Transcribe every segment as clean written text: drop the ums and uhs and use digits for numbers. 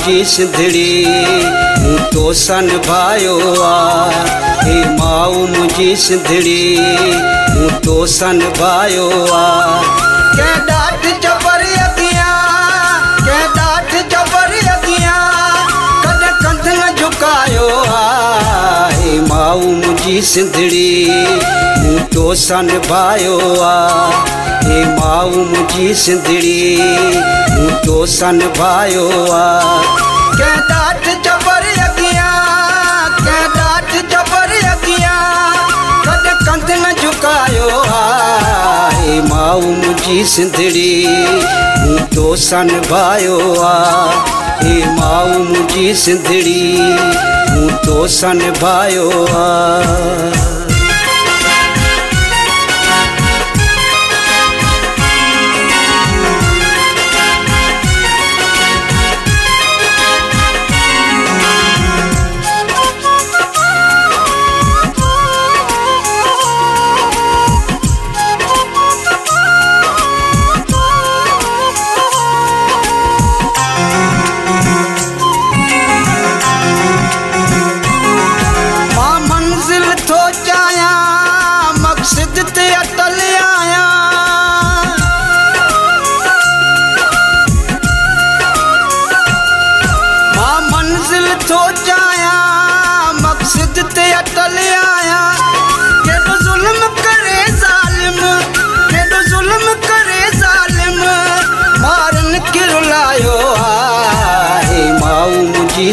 मुझी सिंधड़ी हूँ तो सन भायो आ। हे माऊ मुझी सिंधड़ी हूँ तो सन भायो आ। के डाट जबर अगिया, के डाट जबर अगिया, कदे कंध न झुकायो आ। हे माऊ मुझी सिंधड़ी हूँ तो सन भायो आ। हे माऊ मुझी सिंधड़ी हूँ तो सन भायो आ। के डाट जबर अगिया, के डाट जबर अगिया, कदे कंध न झुकायो आ। हे माऊ मुझी सिंधड़ी हूँ तो सन भायो आ। हे माऊ मुझी सिंधड़ी हूँ तो सन भायो आ।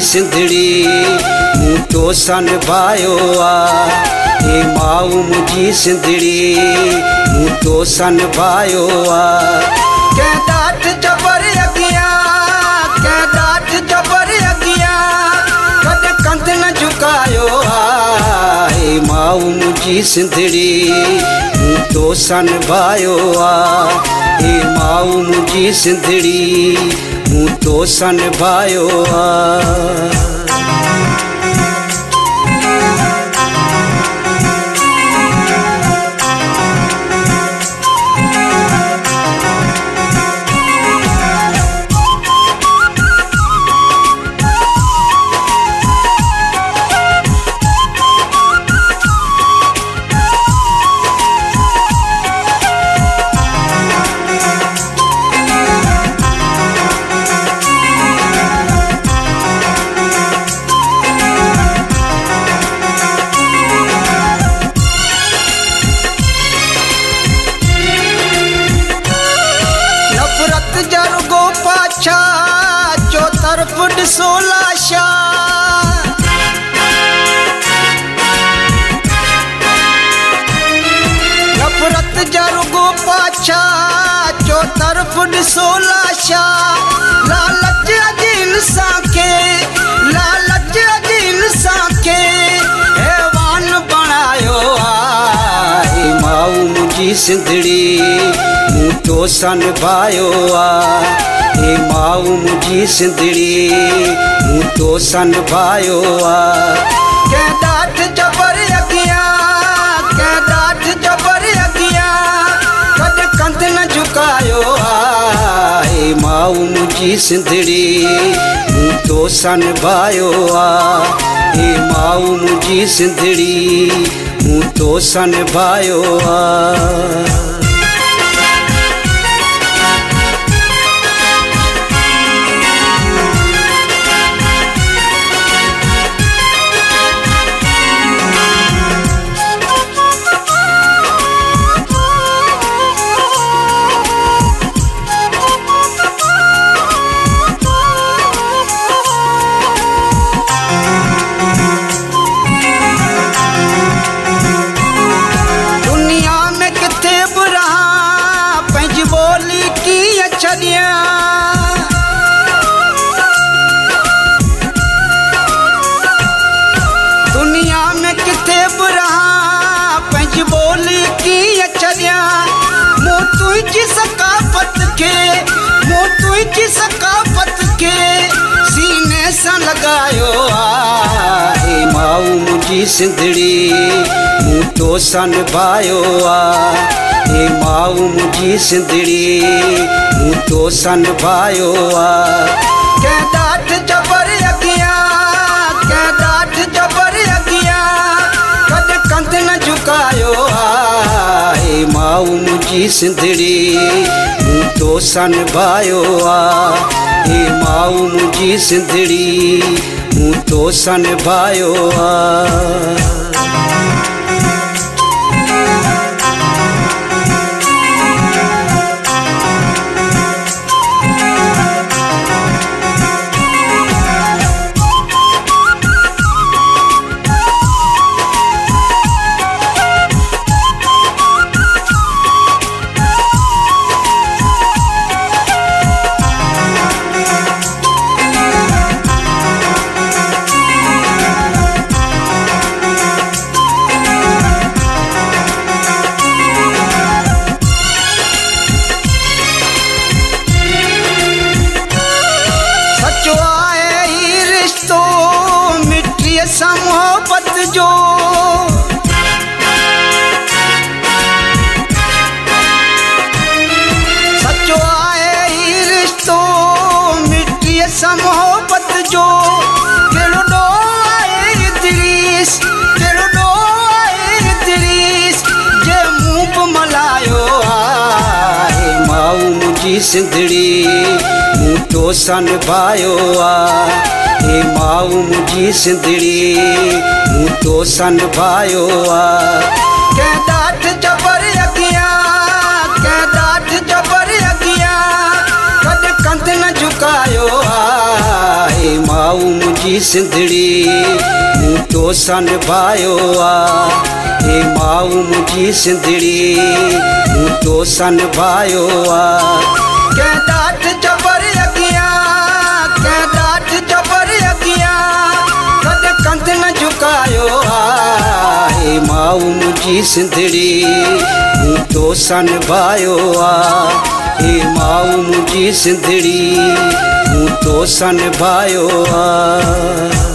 सिंधड़ी हूँ तो सन भायो आ। हे माऊ मुझी सिंधड़ी हूँ तो सन भायो आ। के डाट जबर अगिया, के डाट जबर अगिया, कदे कंध न झुकायो आ। हे माऊ मुझी सिंधड़ी हूँ तो सन भायो आ। हे माऊ मुझी सिंधड़ी हूँ तो सन भायो आ। सोलाशा नफरत जरुगो पाछा जो तरफ सोलाशा। लालच अजीन साके, लालच अजीन साके हैवान बनायो आ। हे माऊ मुझी सिंधड़ी हूँ तो सन भायो आ। हे माऊ मुझी सिंधड़ी हूँ तो सन भायो आ। के डाट जबर अगिया, के डाट जबर अगिया, कदे कंध न झुकायो आ। हे माऊ मुझी सिंधड़ी हूँ तो सन भायो आ। हे माऊ मुझी सिंधड़ी हूँ तो सन भायो आ। दुनिया में किथे बुरा पंज बोली की अचरिया। मुँह तुझी सकाफत के, मुँह तुझी सकाफत के सीने से लगायो आ। हे माऊ मुझी सिंधड़ी हूँ तो सन भायो आ। हे माऊ मुझी सिंधड़ी हूँ तो सन भायो आ। के डाट जब मुझी सिंधड़ी मूं तो सन भायो आ। हे माऊ मुझी सिंधड़ी मूं तो सन भायो आ। मोहब्बत जो सचो आहे ही रिश्तो मिट्टी सा मोहब्बत जो केड़ो डो आहे इदरीस केड़ो डो आहे इदरीस जे मुंह पे मलायो आहे। माऊ मुझी सिंधड़ी मूं तो सन भायो आ। हे माऊ मुझी सिंधड़ी मूं तो सन भायो आ। के डाठ जबर अगियां के डाठ जबर अगियां कद कंध न झुकायो आ। हे माऊ मुझी सिंधड़ी मूं तो सन भायो आ। हे माऊ मुझी सिंधड़ी मूं तो सन भायो आ। के डाठ जबर अगियां के डाठ जबर अगियां कद कंध न झुकायो आ। हे माऊ मुझी सिंधड़ी मूं तो सन भायो आ। हे माऊ मुझी सिंधड़ी मूं तो सन भायो आ।